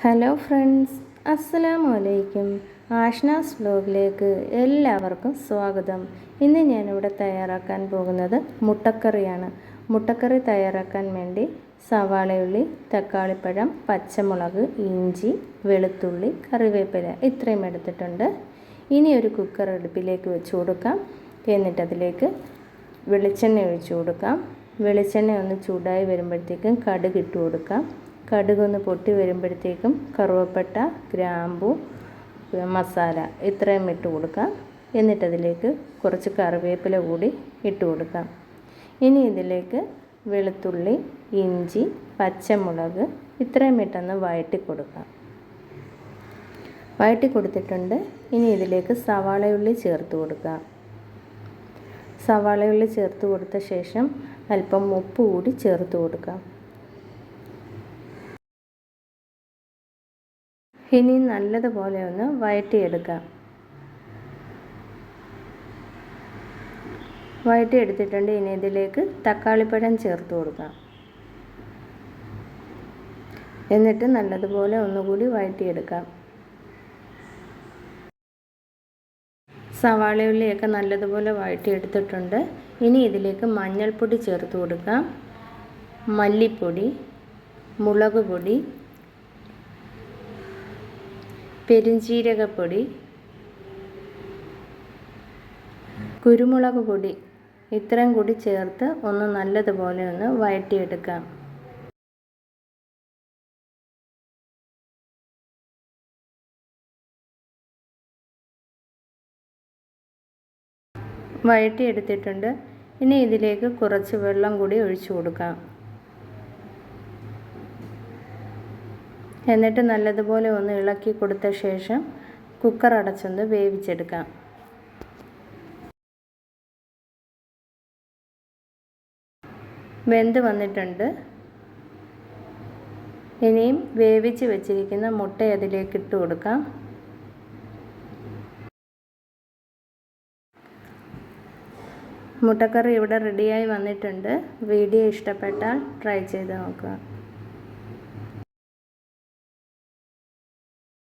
Hello friends, അസ്സലാമു അലൈക്കും. ആഷ്നാസ് വ്ലോഗിലേക്ക് എല്ലാവർക്കും സ്വാഗതം. ഇന്ന് ഞാനിവിടെ തയ്യാറാക്കാൻ പോകുന്നത് മുട്ടക്കറിയാണ്. മുട്ടക്കറി തയ്യാറാക്കാൻ വേണ്ടി സവാളയുള്ളി, തക്കാളിപ്പഴം, പച്ചമുളക്, ഇഞ്ചി, വെളുത്തുള്ളി, കറിവേപ്പില ഇത്രയും എടുത്തിട്ടുണ്ട്. ഇനി ഒരു കുക്കർ അടുപ്പിലേക്ക് വെച്ച് കൊടുക്കാം. എന്നിട്ടതിലേക്ക് വെളിച്ചെണ്ണ ഒഴിച്ചു കൊടുക്കാം. വെളിച്ചെണ്ണ ഒന്ന് ചൂടായി വരുമ്പോഴത്തേക്കും കടുക് ഇട്ട് കൊടുക്കാം. കടുകൊന്ന് പൊട്ടി വരുമ്പോഴത്തേക്കും കറുവപ്പട്ട, ഗ്രാമ്പു, മസാല ഇത്രയും ഇട്ട് കൊടുക്കാം. എന്നിട്ടതിലേക്ക് കുറച്ച് കറിവേപ്പില കൂടി ഇട്ട് കൊടുക്കാം. ഇനി ഇതിലേക്ക് വെളുത്തുള്ളി, ഇഞ്ചി, പച്ചമുളക് ഇത്രയും ഇട്ടൊന്ന് വഴറ്റി കൊടുക്കാം. വഴറ്റി കൊടുത്തിട്ടുണ്ട്. ഇനി ഇതിലേക്ക് സവാളയുള്ളി ചേർത്ത് കൊടുക്കാം. സവാളയുള്ളി ചേർത്ത് കൊടുത്ത ശേഷം അല്പം ഉപ്പ് കൂടി ചേർത്ത് കൊടുക്കാം. ഇനി നല്ലതുപോലെ ഒന്ന് വഴറ്റിയെടുക്കാം. വഴറ്റിയെടുത്തിട്ടുണ്ട്. ഇനി ഇതിലേക്ക് തക്കാളിപ്പഴം ചേർത്ത് കൊടുക്കാം. എന്നിട്ട് നല്ലതുപോലെ ഒന്നുകൂടി വഴറ്റിയെടുക്കാം. സവാളയുള്ളിയൊക്കെ നല്ലതുപോലെ വഴറ്റിയെടുത്തിട്ടുണ്ട്. ഇനി ഇതിലേക്ക് മഞ്ഞൾപ്പൊടി ചേർത്ത് കൊടുക്കാം, മല്ലിപ്പൊടി, മുളക് പൊടി, പെരുംജീരകപ്പൊടി, കുരുമുളക് പൊടി ഇത്രയും കൂടി ചേർത്ത് ഒന്ന് നല്ലതുപോലെ ഒന്ന് വഴറ്റിയെടുക്കാം. വഴറ്റിയെടുത്തിട്ടുണ്ട്. ഇനി ഇതിലേക്ക് കുറച്ച് വെള്ളം കൂടി ഒഴിച്ചു കൊടുക്കാം. എന്നിട്ട് നല്ലതുപോലെ ഒന്ന് ഇളക്കി കൊടുത്ത ശേഷം കുക്കർ അടച്ചൊന്ന് വേവിച്ചെടുക്കാം. വെന്ത് വന്നിട്ടുണ്ട്. ഇനിയും വേവിച്ച് വെച്ചിരിക്കുന്ന മുട്ട അതിലേക്ക് ഇട്ട് കൊടുക്കാം. മുട്ടക്കറി ഇവിടെ റെഡിയായി വന്നിട്ടുണ്ട്. വീഡിയോ ഇഷ്ടപ്പെട്ടാൽ ട്രൈ ചെയ്ത് നോക്കുക.